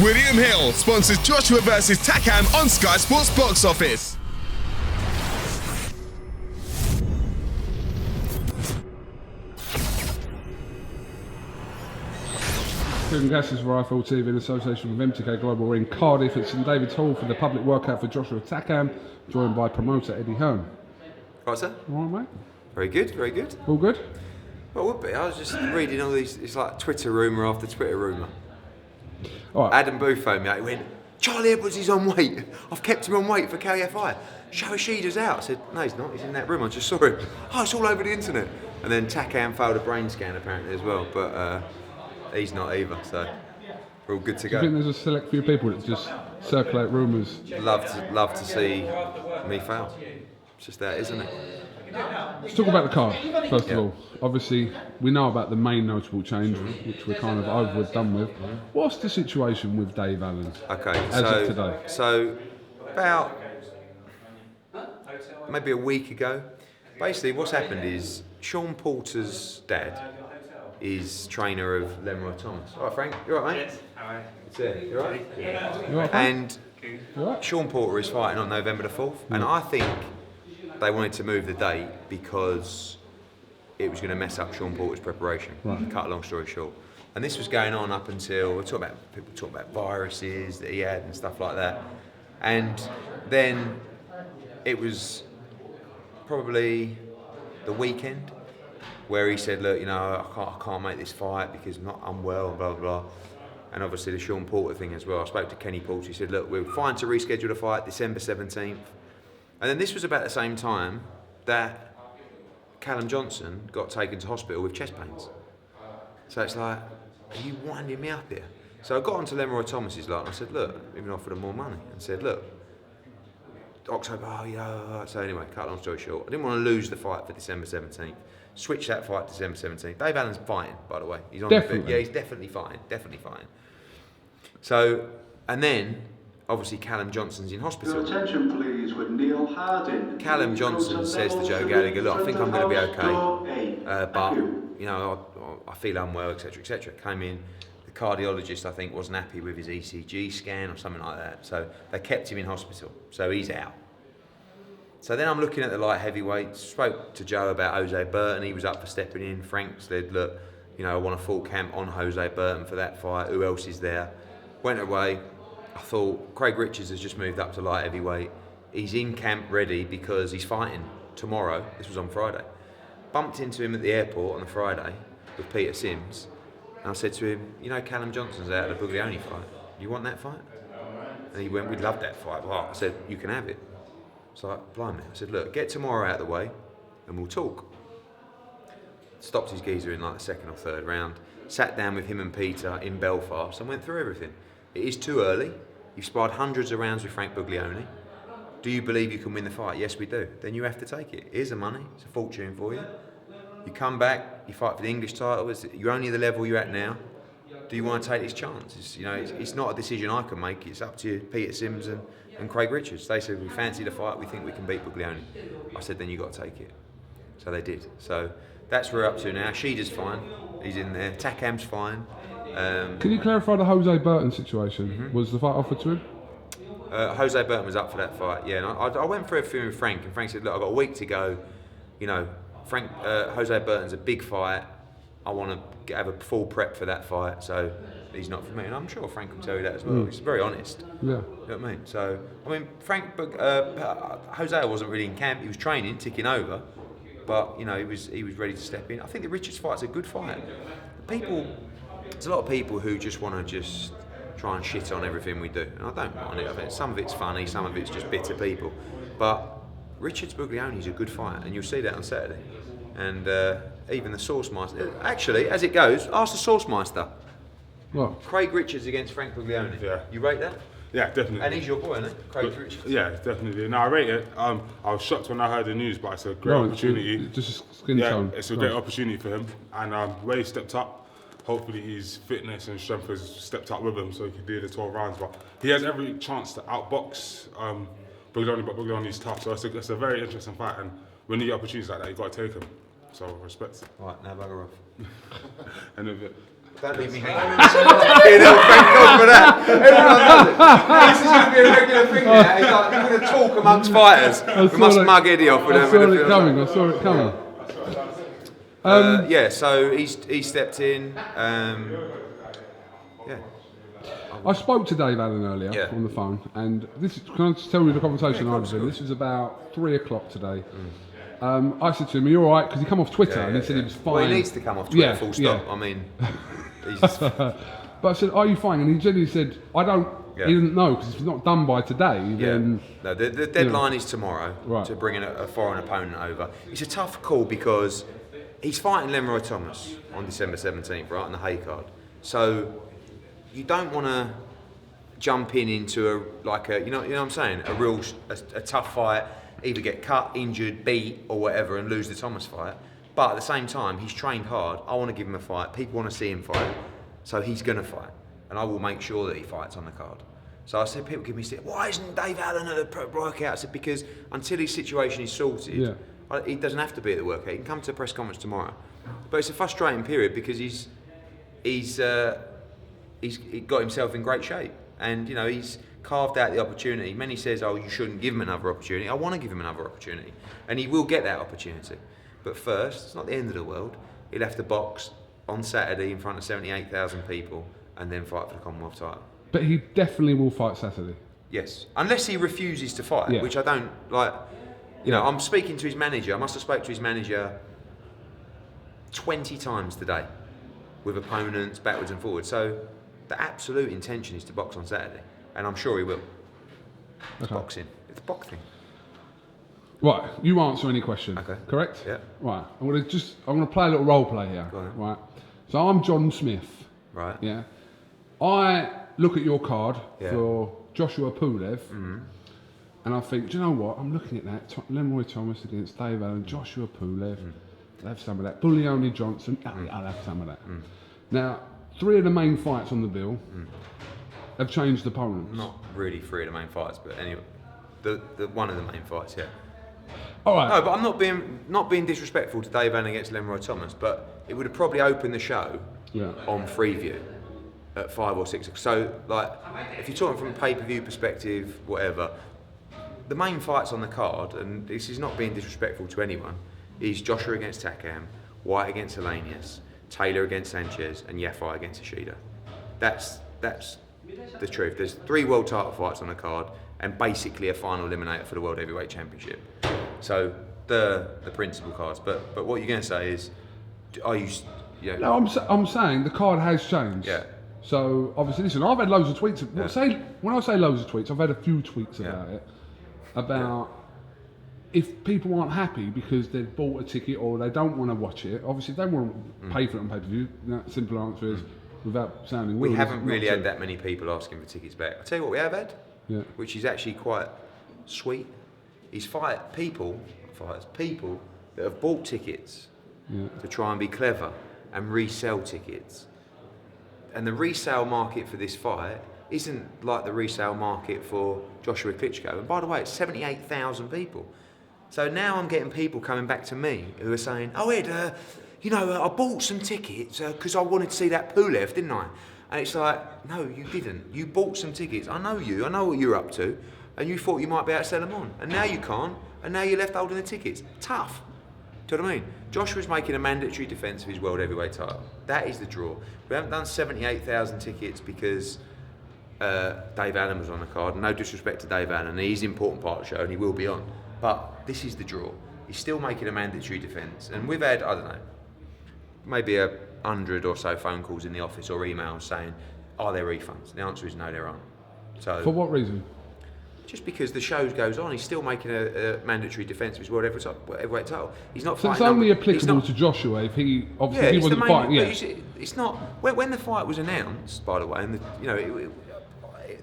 William Hill sponsors Joshua vs Takam on Sky Sports Box Office. KUGAN CASSIUS Rifle TV in association with MTK Global. We're in Cardiff at St David's Hall for the public workout for JOSHUA-TAKAM, joined by promoter Eddie HEARN. Right, sir? All right, mate? Very good, very good. All good? Well, it would be. I was just reading all these, it's like Twitter rumour after Twitter rumour. All right. Adam Booth phoned me out, he went, Charlie Edwards is on weight. I've kept him on weight for KFI. Shoashida's out. I said, no, he's not. He's in that room. I just saw him. Oh, it's all over the internet. And then Takam failed a brain scan apparently as well, but he's not either. So we're all good to go. Do you think there's a select few people that just circulate rumours? Love to see me fail. It's just that, isn't it? Let's talk about the card, first of all. Obviously, we know about the main notable change, which we're kind of over and done with. What's the situation with Dave Allen as of today? So, about maybe a week ago, basically what's happened is Sean Porter's dad is trainer of Leroy Thomas. All right, Frank, you all right, mate? Yes, how are you? It's it, you all right? Yeah. You all right, Frank? And You all right? Sean Porter is fighting on November the 4th, and I think they wanted to move the date because it was going to mess up Sean Porter's preparation. Right. Cut a long story short. And this was going on up until people talk about viruses that he had and stuff like that. And then it was probably the weekend where he said, look, you know, I can't make this fight because I'm not unwell, blah, blah, blah. And obviously the Sean Porter thing as well. I spoke to Kenny Porter, he said, look, we're fine to reschedule the fight, December 17th. And then this was about the same time that Callum Johnson got taken to hospital with chest pains. So it's like, are you winding me up here? So I got onto Leroy Thomas's lot and I said, look, even offered him more money and said, look, October, oh yeah. So anyway, cut a long story short, I didn't want to lose the fight for December 17th. Switch that fight to December 17th. Dave Allen's fighting, by the way. He's on Definitely. the bit. Yeah, he's definitely fighting. So, and then, obviously Callum Johnson's in hospital. Your attention please with Neil Harding. Callum Johnson says to Joe Gallagher, look, I think I'm going to be okay, but you know, I feel unwell, etc., etc. Came in, the cardiologist I think wasn't happy with his ECG scan or something like that, so they kept him in hospital, so he's out. So then I'm looking at the light heavyweights, spoke to Joe about Jose Burton, he was up for stepping in. Frank said, look, you know, I want a full camp on Jose Burton for that fight, who else is there? Went away. I thought Craig Richards has just moved up to light heavyweight. He's in camp ready because he's fighting tomorrow. This was on Friday. Bumped into him at the airport on the Friday with Peter Sims. And I said to him, you know Callum Johnson's out of the Buglioni fight. You want that fight? And he went, we'd love that fight. Well, I said, you can have it. So I blimey. I said, look, get tomorrow out of the way and we'll talk. Stopped his geezer in like the second or third round. Sat down with him and Peter in Belfast and went through everything. It is too early. You've sparred hundreds of rounds with Frank Buglioni. Do you believe you can win the fight? Yes, we do. Then you have to take it. Here's the money. It's a fortune for you. You come back, you fight for the English title. You're only at the level you're at now. Do you want to take this chance? It's not a decision I can make. It's up to Peter Sims and Craig Richards. They said, we fancy the fight. We think we can beat Buglioni. I said, then you've got to take it. So they did. So that's where we're up to now. Shida's fine. He's in there. Takam's fine. Can you clarify the Jose Burton situation? Was the fight offered to him? Jose Burton was up for that fight, yeah. And I went through everything with Frank, and Frank said, look, I've got a week to go. You know, Jose Burton's a big fight. I want to have a full prep for that fight, so he's not for me. And I'm sure Frank will tell you that as well. He's very honest. Yeah. You know what I mean? So, I mean, Jose wasn't really in camp. He was training, ticking over. But, you know, he was ready to step in. I think the Richards fight's a good fight. There's a lot of people who just want to just try and shit on everything we do, and I don't mind it. I think some of it's funny, some of it's just bitter people. But Richards Buglioni's a good fight, and you'll see that on Saturday. And even the Saucemeister. Actually, as it goes, ask the Saucemeister. What? Craig Richards against Frank Buglioni. Yeah. You rate that? Yeah, definitely. And he's your boy, isn't it? Craig Richards. Yeah, definitely. No, I rate it. I was shocked when I heard the news, but it's a great opportunity. Just a skin tone. It's a great opportunity for him. And where he stepped up, hopefully his fitness and strength has stepped up with him so he can do the 12 rounds. But he has every chance to outbox Buglioni, but Buglioni's tough. So it's a very interesting fight. And when you get opportunities like that, you've got to take them. So respect. Right, now bugger off. End of it. Don't leave me hanging. Thank God for that. Everyone does it. This is going to be a regular thing now. It's like you're going to talk amongst fighters. We must mug Eddie off with I saw it coming. Yeah, so he stepped in. Yeah. I spoke to Dave Allen earlier on the phone, and can I just tell you the conversation I was in? This was about 3 o'clock today. I said to him, "Are you all right?" Because he come off Twitter and he said he was fine. Well, he needs to come off Twitter, full stop. I mean, but I said, "Are you fine?" And he genuinely said, "I don't." He didn't know because if it's not done by today, then no. The deadline is tomorrow to bring in a foreign opponent over. It's a tough call because he's fighting Leroy Thomas on December 17th, right, on the Hay card. So you don't want to jump into a you know what I'm saying, a tough fight, either get cut, injured, beat or whatever and lose the Thomas fight. But at the same time, he's trained hard. I want to give him a fight. People want to see him fight, so he's going to fight, and I will make sure that he fights on the card. So I said, people give me shit. Why isn't Dave Allen at the workout? I said, because until his situation is sorted, he doesn't have to be at the workout. He can come to the press conference tomorrow. But it's a frustrating period because he's got himself in great shape, and he's carved out the opportunity. Many says, "Oh, you shouldn't give him another opportunity." I want to give him another opportunity, and he will get that opportunity. But first, it's not the end of the world. He'll have to box on Saturday in front of 78,000 people, and then fight for the Commonwealth title. But he definitely will fight Saturday. Yes, unless he refuses to fight, which I don't like. I'm speaking to his manager. I must have spoke to his manager 20 times today, with opponents backwards and forwards. So the absolute intention is to box on Saturday, and I'm sure he will. It's boxing. It's boxing. Right, you answer any question. Okay. Correct? Yeah. Right. I'm gonna play a little role play here. Go on. Right. So I'm John Smith. Right. Yeah. I look at your card for Joshua Pulev, and I think, do you know what? I'm looking at that. Leroy Thomas against Dave Allen, Joshua Pulev. I'll have some of that. Bullioni Johnson. I'll have some of that. Now, 3 of the main fights on the bill have changed opponents. Not really 3 of the main fights, but anyway, the one of the main fights, All right. No, but I'm not being disrespectful to Dave Allen against Leroy Thomas, but it would have probably opened the show on Freeview at 5 or 6. So, like, if you're talking from a pay-per-view perspective, whatever, the main fights on the card, and this is not being disrespectful to anyone, is Joshua against Takam, White against Helenius, Taylor against Sanchez, and Yafai against Ishida. That's the truth. There's 3 world title fights on the card, and basically a final eliminator for the World Heavyweight Championship. So the principal cards. But what you're going to say is, are you? No, I'm saying the card has changed. Yeah. So obviously, listen, I've had loads of tweets. When I say loads of tweets, I've had a few tweets about it. About if people aren't happy because they've bought a ticket or they don't want to watch it. Obviously, if they want to pay for it on pay-per-view, the simple answer is, without sounding weird, we haven't really had that many people asking for tickets back. I'll tell you what we have had, which is actually quite sweet, is people that have bought tickets to try and be clever and resell tickets. And the resale market for this fight isn't like the resale market for Joshua Klitschko. And by the way, it's 78,000 people. So now I'm getting people coming back to me who are saying, "Oh Ed, I bought some tickets because I wanted to see that Pulev, didn't I?" And it's like, no, you didn't. You bought some tickets. I know you. I know what you're up to. And you thought you might be able to sell them on. And now you can't. And now you're left holding the tickets. Tough. Do you know what I mean? Joshua's making a mandatory defence of his World Heavyweight title. That is the draw. We haven't done 78,000 tickets because Dave Allen was on the card. No disrespect to Dave Allen. He's an important part of the show and he will be on. But this is the draw. He's still making a mandatory defence. And we've had, I don't know, maybe 100 or so phone calls in the office or emails saying, "Are there refunds?" The answer is no, there aren't. So for what reason? Just because the show goes on, he's still making a mandatory defence of his World Heavyweight title. He's not so fighting. It's only applicable to Joshua if he obviously he wasn't fighting. Yeah, it's not. When the fight was announced, by the way, and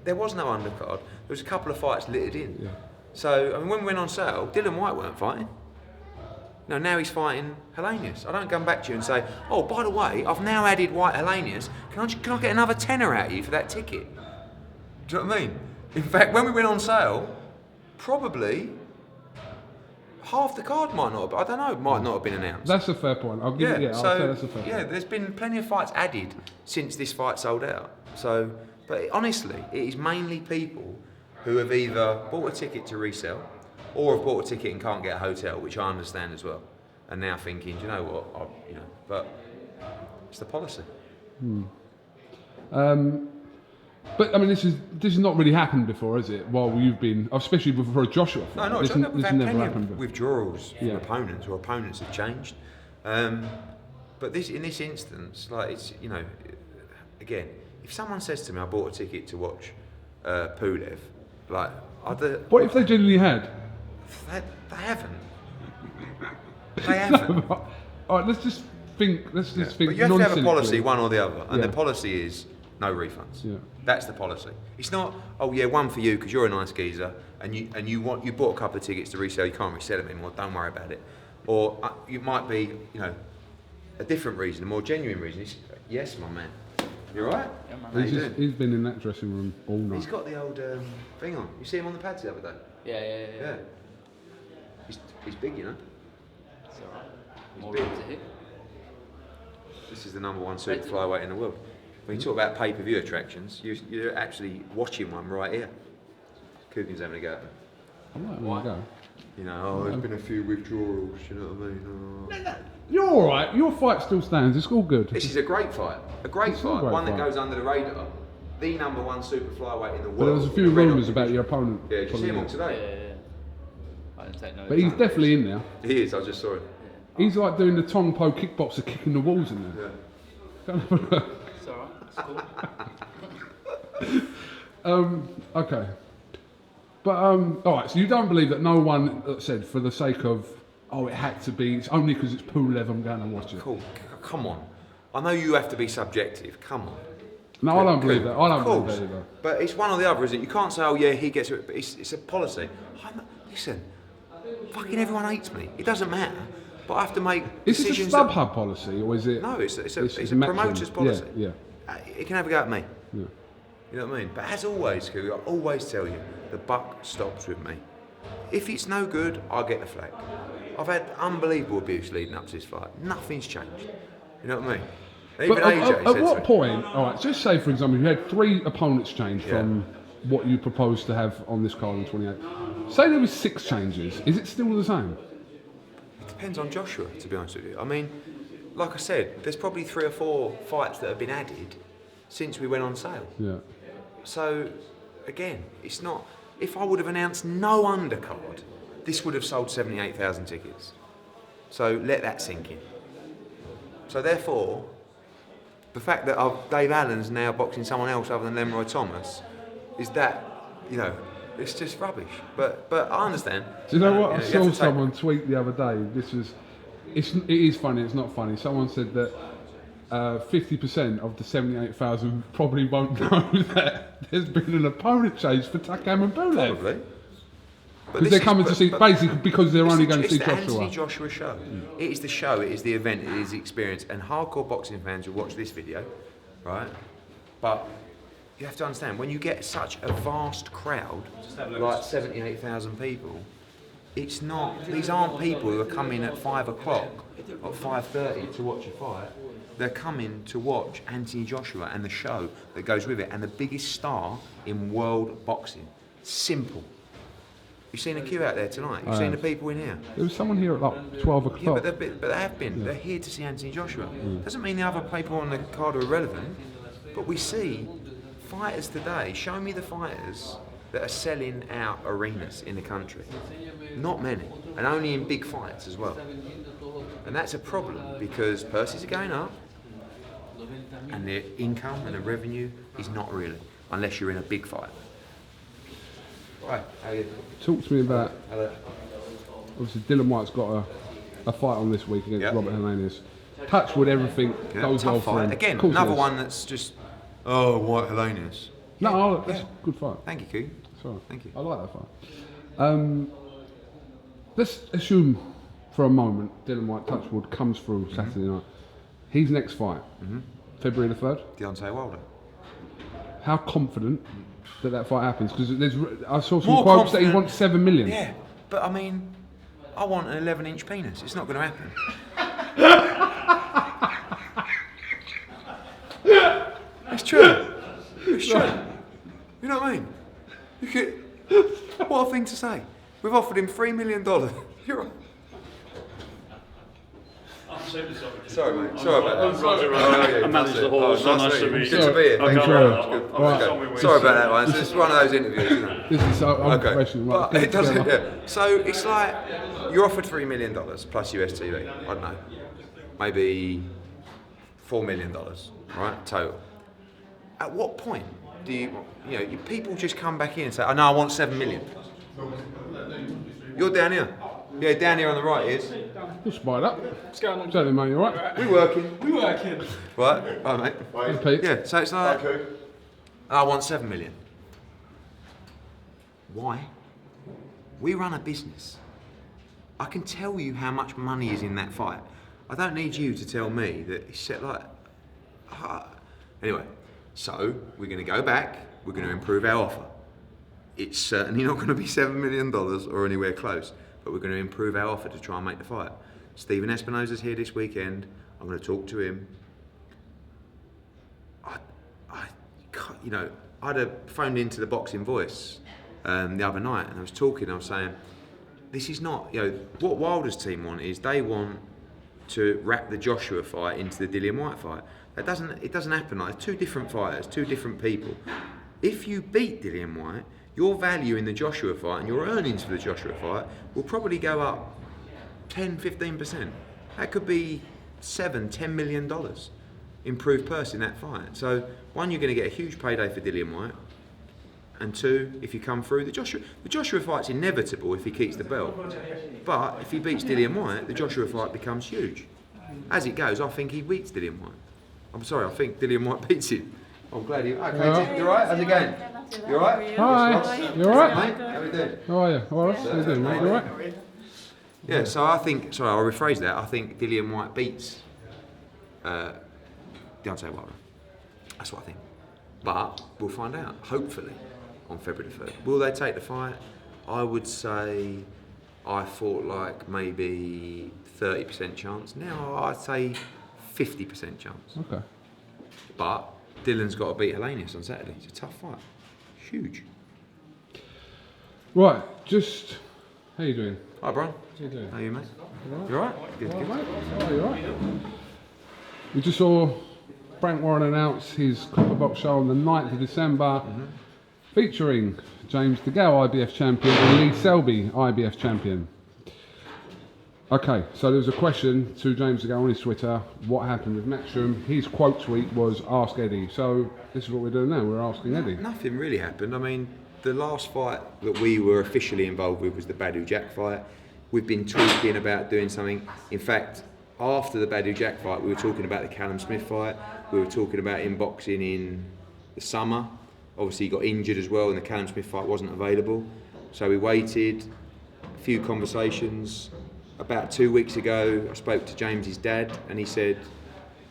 there was no undercard. There was a couple of fights littered in. Yeah. So I mean, when we went on sale, Dylan White weren't fighting. No, now he's fighting Helenius. I don't come back to you and say, "Oh, by the way, I've now added White Helenius. Can I get another tenner out of you for that ticket?" Do you know what I mean? In fact, when we went on sale, probably, I half the card might not have, I don't know, might not have been announced. That's a fair point. I'll give I'll say that's a fair point. There's been plenty of fights added since this fight sold out. So, but honestly, it is mainly people who have either bought a ticket to resell or have bought a ticket and can't get a hotel, which I understand as well. And now thinking, do you know what, but it's the policy. But I mean, this has not really happened before, has it? While you've been, especially for a Joshua fight. No, this we've had never plenty happened. of withdrawals from opponents, or opponents have changed. But in this instance, like it's again, if someone says to me, "I bought a ticket to watch Pulev," like, what if they genuinely had? They haven't. They haven't. All right, let's just think. Let's just think. But you have to have a policy, one or the other, and the policy is no refunds. Yeah. That's the policy. It's not, oh yeah, one for you because you're a nice geezer, and you bought a couple of tickets to resell. You can't resell them anymore. Don't worry about it. Or it might be, a different reason, a more genuine reason. It's, yes, my man. You all right? Yeah, man. He's been in that dressing room all night. He's got the old thing on. You see him on the pads the other day? Yeah. He's big, It's alright. More big. room to hit. This is the #1 super flyweight in the world. When you talk about pay-per-view attractions, you're actually watching one right here. KUGAN's having a go. Why? Go. There's been a few withdrawals, you know what I mean? You're all right. Your fight still stands. It's all good. This is a great fight. A great fight. One that goes under the radar. The #1 super flyweight in the world. But there was a few rumours about your opponent. Yeah, did you see him on today? Yeah. I didn't take no. But he's definitely in there. He is, I just saw it. He's like doing the Tongpo kickboxer, kicking the walls in there. Yeah. It's alright. It's cool. Okay. But, alright, so you don't believe that no one said, for the sake of, it had to be, it's only because it's Pulev I'm going to watch it. Cool. Come on. I know you have to be subjective. Come on. No, I don't believe that. I don't believe that either. But it's one or the other, isn't it? You can't say, he gets it. But it's a policy. Listen, fucking everyone hates me. It doesn't matter. But I have to make decisions. Is this a StubHub policy, or is it? No, it's a promoter's policy. Yeah. It can have a go at me. Yeah. You know what I mean? But as always, I always tell you, the buck stops with me. If it's no good, I get the flag. I've had unbelievable abuse leading up to this fight. Nothing's changed. You know what I mean? Even AJ at what point, alright, just say for example, you had 3 opponents change from what you proposed to have on this card on 28. Say there was 6 changes, is it still the same? It depends on Joshua, to be honest with you. I mean, like I said, there's probably 3 or 4 fights that have been added since we went on sale. Yeah. So, again, it's not... If I would have announced no undercard, this would have sold 78,000 tickets. So let that sink in. So therefore, the fact that Dave Allen's now boxing someone else other than Leroy Thomas, is that, it's just rubbish. But I understand. Do you know what? I saw someone tweet the other day. It is funny. It's not funny. Someone said that 50% of the 78,000 probably won't know that there's been an opponent change for Takam and Pulev. Probably. Because they're coming to see, basically because they're only going to see Joshua. It's the Anthony Joshua show. It is the show, it is the event, it is the experience. And hardcore boxing fans will watch this video, right? But you have to understand, when you get such a vast crowd, like 78,000 people, it's not, these aren't people who are coming at 5 o'clock or 5:30 to watch a fight. They're coming to watch Anthony Joshua and the show that goes with it, and the biggest star in world boxing. Simple. You've seen a queue out there tonight. You've seen the people in here. There was someone here at like 12 o'clock. Yeah, but they have been. They're here to see Anthony Joshua. Doesn't mean the other people on the card are irrelevant, but we see fighters today. Show me the fighters that are selling out arenas in the country. Not many, and only in big fights as well. And that's a problem because purses are going up, and the income and the revenue is not really, unless you're in a big fight. Right, how are you? Talk to me about, obviously Dylan White's got a fight on this week against Robert Hernandez. Touch wood, everything goes well for him. Again, another one that's just, White Hernandez. No, that's a good fight. Thank you, Q. Sorry. Thank you. I like that fight. Let's assume for a moment Dylan White, touch wood, comes through Saturday night. His next fight, February the 3rd. Deontay Wilder. How confident that fight happens? Because I saw some quotes that he wants 7 million. Yeah, but I mean, I want an 11-inch penis. It's not going to happen. It's true. It's true. You know what I mean? What a thing to say. We've offered him $3 million. You're right. Sorry, mate. Sorry about that. I managed the horse. Nice Nice to meet you. Good to be here. Thank you very much. Good. Right. Okay. Sorry about that, man. It's one of those interviews, isn't it? This is so unprofessional. But it doesn't. Yeah. So it's like you're offered $3 million plus USTV. I don't know, maybe $4 million, right? Total. At what point do you people just come back in and say, "Oh no, I want $7 million." You're down here. Yeah, down here on the right is. We'll spite up. What's going on? Tell him, mate, you all right? We working. Hey, Right, mate. Pete. Yeah, so it's like, I want $7 million. Why? We run a business. I can tell you how much money is in that fight. I don't need you to tell me that it's set like. Anyway, so we're going to go back. We're going to improve our offer. It's certainly not going to be $7 million or anywhere close, but we're going to improve our offer to try and make the fight. Stephen Espinosa's here this weekend. I'm going to talk to him. I'd have phoned into the Boxing Voice the other night, and I was talking. I was saying, this is not, what Wilder's team want is they want to wrap the Joshua fight into the Dillian Whyte fight. It doesn't happen like that. Two different fighters, two different people. If you beat Dillian Whyte, your value in the Joshua fight and your earnings for the Joshua fight will probably go up 10-15%. That could be $7-10 million improved purse in that fight. So one, you're going to get a huge payday for Dillian Whyte, and two, if you come through, the Joshua fight's inevitable if he keeps the belt. But if he beats Dillian Whyte, the Joshua fight becomes huge. As it goes, I think he beats Dillian Whyte. I'm sorry, I think Dillian Whyte beats him. I'm glad you. Okay, Yeah. you alright? How's it going? You alright? Hi. You all right? Mate, how we doing? How are you? All right. How you doing, mate? You all right? Yeah, so I think, sorry, I'll rephrase that. I think Dillian Whyte beats Deontay Wilder. That's what I think. But we'll find out, hopefully, on February the 3rd. Will they take the fight? I would say I thought like maybe 30% chance. Now I'd say 50% chance. Okay. But Dylan's got to beat Helenius on Saturday. It's a tough fight. Huge. Right, just, how you doing? Hi, Brian. How you doing? How are you, mate? You alright? Good, All good. right, mate. Oh, you all right? We just saw Frank Warren announce his Copper Box show on the 9th of December, featuring James DeGALE, IBF champion, and Lee Selby, IBF champion. Okay, so there was a question to James DeGALE on his Twitter, what happened with Matchroom. His quote tweet was, ask Eddie. So this is what we're doing now, we're asking Eddie. Nothing really happened. I mean, the last fight that we were officially involved with was the Badu Jack fight. We've been talking about doing something. In fact, after the Badu Jack fight, we were talking about the Callum Smith fight. We were talking about inboxing in the summer. Obviously, he got injured as well, and the Callum Smith fight wasn't available. So we waited, a few conversations. About 2 weeks ago, I spoke to James's dad, and he said,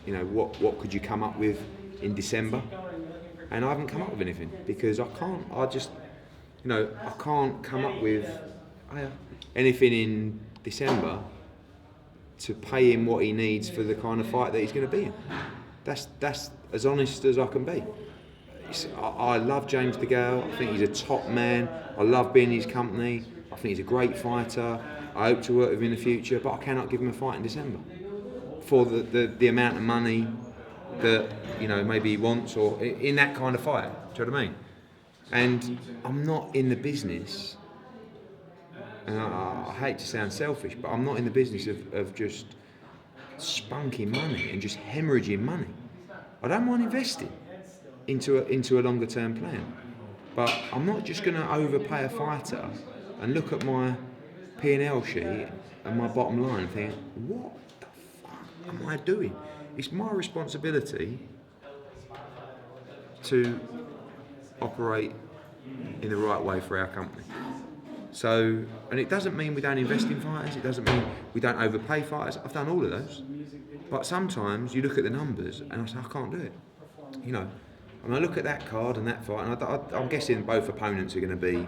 what could you come up with in December? And I haven't come up with anything because I can't. I can't come up with anything in December to pay him what he needs for the kind of fight that he's going to be in. That's as honest as I can be. I love James DeGALE. I think he's a top man. I love being in his company. I think he's a great fighter. I hope to work with him in the future, but I cannot give him a fight in December for the amount of money that maybe he wants, or in that kind of fight. Do you know what I mean? And I'm not in the business, and I hate to sound selfish, but I'm not in the business of just spunking money and just hemorrhaging money. I don't mind investing into a longer term plan, but I'm not just going to overpay a fighter and look at my P&L sheet and my bottom line and think, what the fuck am I doing? It's my responsibility to operate in the right way for our company. So, and it doesn't mean we don't invest in fighters, it doesn't mean we don't overpay fighters. I've done all of those. But sometimes you look at the numbers and I say, I can't do it. And I look at that card and that fight, and I'm guessing both opponents are going to be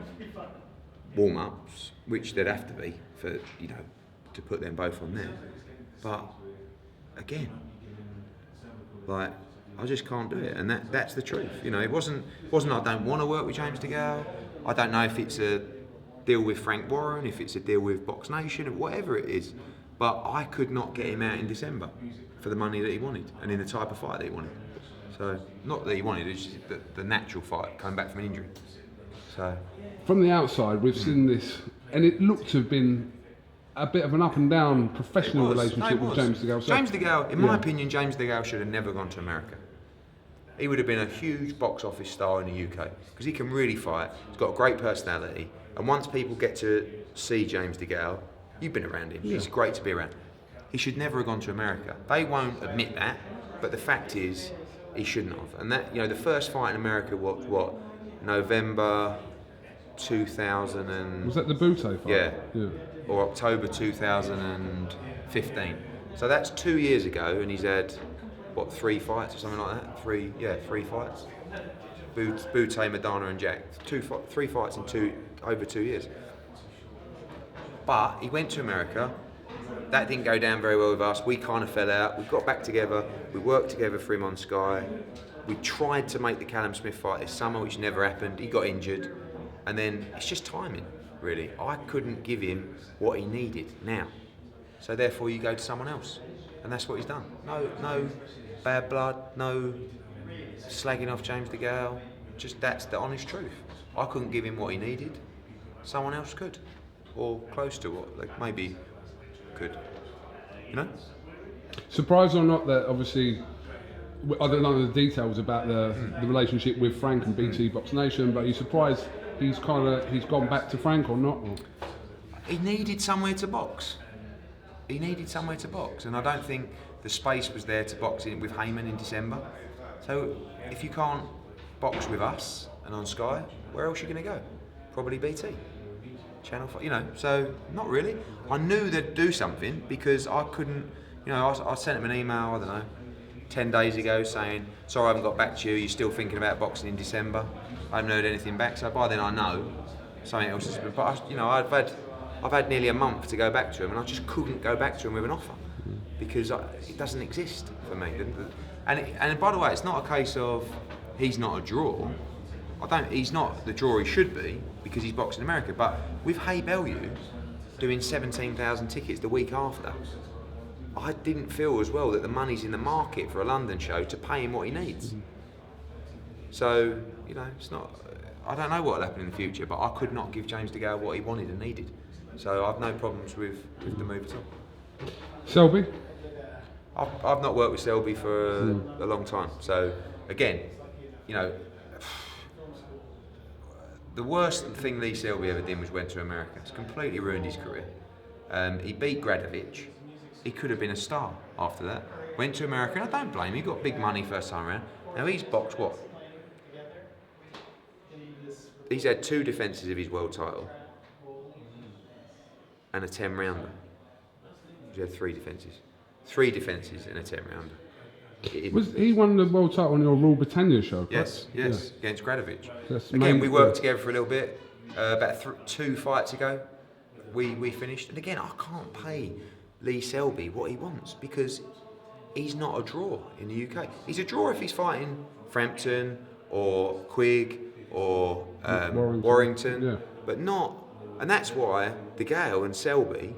warm-ups, which there'd have to be for, you know, to put them both on there. But again, like, I just can't do it, and that's the truth. You know, it wasn't I don't want to work with James DeGALE. I don't know if it's a deal with Frank Warren, if it's a deal with BoxNation, whatever it is, but I could not get him out in December for the money that he wanted and in the type of fight that he wanted. So, not that he wanted, it's just the natural fight, coming back from an injury. So, from the outside, we've seen this, and it looked to have been a bit of an up and down professional relationship with James DeGALE. So, James DeGALE, in my opinion, James DeGALE should have never gone to America. He would have been a huge box office star in the UK because he can really fight. He's got a great personality, and once people get to see James DeGALE, you've been around him. He's great to be around. He should never have gone to America. They won't admit that, but the fact is, he shouldn't have. And that, you know, the first fight in America was what, November 2000 and was that the Butte fight? Yeah. Or October 2015. So that's 2 years ago, and he's had what, 3 fights or something like that? 3 fights. Butte, Madonna, and Jack. 3 fights in over 2 years. But he went to America. That didn't go down very well with us. We kind of fell out. We got back together. We worked together for him on Sky. We tried to make the Callum Smith fight this summer, which never happened. He got injured. And then it's just timing, really. I couldn't give him what he needed now. So therefore you go to someone else. And that's what he's done. No bad blood, no slagging off James DeGALE. Just that's the honest truth. I couldn't give him what he needed. Someone else could. Or close to what, like maybe could. You know? Surprised or not that obviously, I don't know the details about the relationship with Frank and BT BoxNation, but are you surprised he's gone back to Frank or not? Or? He needed somewhere to box. And I don't think the space was there to box in with Heyman in December. So if you can't box with us and on Sky, where else are you going to go? Probably BT. Channel 5, you know, so not really. I knew they'd do something because I couldn't, you know, I sent him an email, I don't know, 10 days ago saying, sorry I haven't got back to you, you're still thinking about boxing in December. I haven't heard anything back, so by then I know something else has been, but you know, I've had nearly a month to go back to him and I just couldn't go back to him with an offer because it doesn't exist for me. And by the way, it's not a case of he's not a draw. He's not the draw he should be because he's boxing in America. But with Hay Bellew doing 17,000 tickets the week after, I didn't feel as well that the money's in the market for a London show to pay him what he needs. So, you know, it's not. I don't know what'll happen in the future, but I could not give James DeGALE what he wanted and needed. So I've no problems with the move at all. Selby? I've not worked with Selby for a long time. So again, you know, the worst thing Lee Selby ever did was went to America. It's completely ruined his career. He beat Gradovic. He could have been a star after that. Went to America, and I don't blame him. He got big money first time around. Now he's boxed what? He's had 2 defences of his world title and a 10-rounder. He's had 3 defences. 3 defences and a 10-rounder. He won the world title on your Rule Britannia show, yes, correct? yes, against Gradovic. That's again, we worked together for a little bit. About 2 fights ago, we finished. And again, I can't pay Lee Selby what he wants because he's not a draw in the UK. He's a draw if he's fighting Frampton or Quigg or Warrington, yeah. But not. And that's why DeGALE and Selby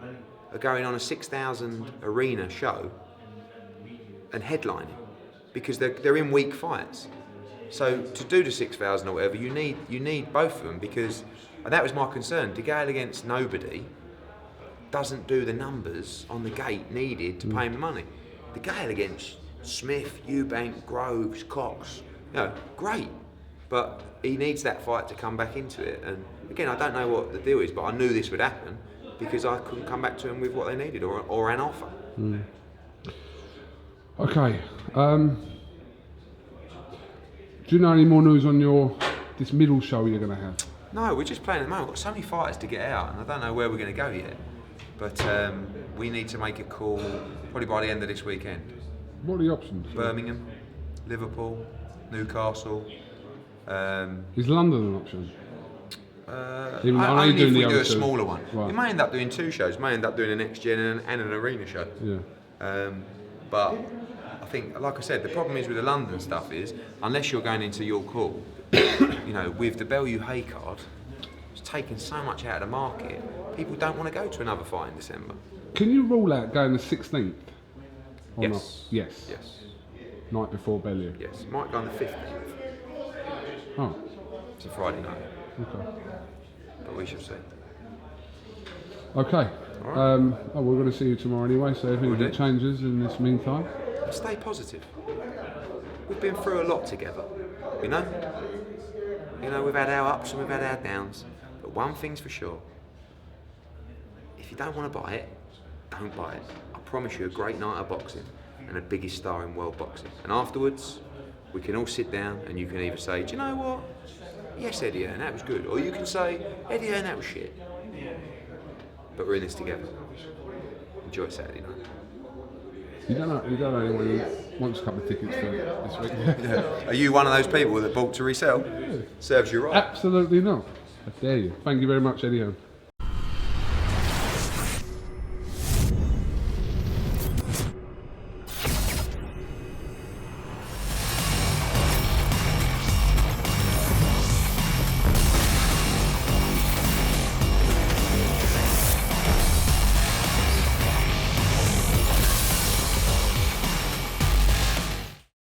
are going on a 6,000 arena show and headlining because they're in weak fights. So to do the 6,000 or whatever, you need both of them because, and that was my concern. DeGALE against nobody doesn't do the numbers on the gate needed to pay him the money. DeGALE against Smith, Eubank, Groves, Cox, you know, great, but he needs that fight to come back into it. And again, I don't know what the deal is, but I knew this would happen because I couldn't come back to him with what they needed or an offer. Okay. Do you know any more news on this middle show you're going to have? No, we're just playing at the moment. We've got so many fighters to get out, and I don't know where we're going to go yet. But we need to make a call probably by the end of this weekend. What are the options? Birmingham, Liverpool, Newcastle. Is London an option? Even though I know only you're doing if we the do other a two. smaller one. Right. We may end up doing 2 shows. May end up doing a next gen and an arena show. Yeah. But I think, like I said, the problem is with the London stuff is, unless you're going into York Hall, you know, with the Bellew Hay card, it's taken so much out of the market, people don't want to go to another fight in December. Can you rule out going the 16th? Or Yes. not? Yes. Yes. Night before Bellew. Yes. Might go on the 15th. Oh, It's a Friday night, okay. but we shall see. Okay. Alright. We're going to see you tomorrow anyway, so if anything do. changes in this meantime. Stay positive. We've been through a lot together, you know? You know, we've had our ups and we've had our downs, but one thing's for sure. If you don't want to buy it, don't buy it. I promise you a great night of boxing and the biggest star in world boxing. And afterwards, we can all sit down and you can either say, do you know what? Yes, Eddie Hearn, that was good. Or you can say, Eddie Hearn, that was shit. But we're in this together. Enjoy Saturday night. You don't know anyone who wants a couple of tickets for this week. Yeah. Are you one of those people that bought to resell? Serves you right. Absolutely not. I dare you. Thank you very much, Eddie Hearn.